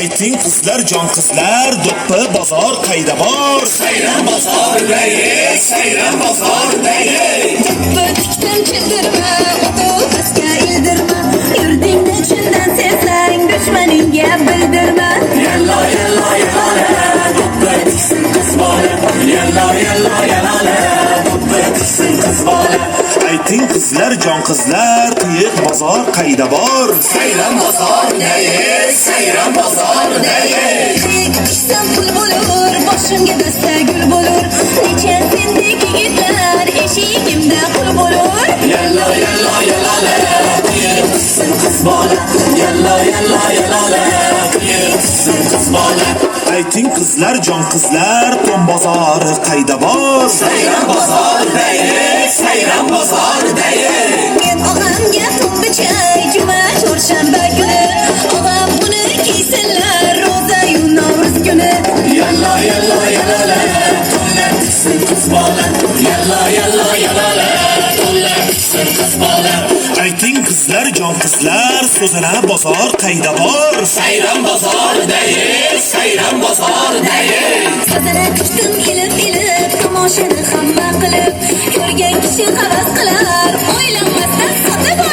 Ayting qizlar, jon qizlar, do'ppi bozor qayda bor? Sayram bozoridaye, sayram bozoridaye. Do'ppi tikdan childirma, otobusga ildirma. Yurdingda chindan sevsang, dushmaningga bildirma. Yalla yalla yalla, do'ppi tiksin qiz bola. Yalla yalla yalla, do'ppi tiksin qiz bola. Ayting qizlar, jon qizlar, qiyiq bozor qayda bor? Sayram bozoridaye, sayram bozoridaye. Qiyiq tushsam pul bo'lur, boshimga dasta gul bo'lur. Necha sendek yigitlar eshigimda qul bo'lur. Yalla yalla yalla, qiyiq tiksin qiz bola. Yalla yalla yalla, qiyiq tiksin qiz bola. Ayting qizlar, jon qizlar, to'n bozori qayda bor? Sayram bozoridaye, sayram bozoridaye. Men og'amga to'n bichay, juma chorshanba kuni. Og'am buni kiysinlar, ro'za-yu Navro'z kuni. Yalla yalla yalla, to'nlar tiksin qiz bola. Yalla yalla yalla, to'nlar tiksin qiz bola. Ayting qizlar, jon qizlar, so'zana bozor qayda bor? Sayram bozoridaye, sayram bozoridaye. Sazana kuchdim ilib-ilib, tomoshani hamma qilib. Ko'rgan kishi havas qilar, o'ylanmasdan sotib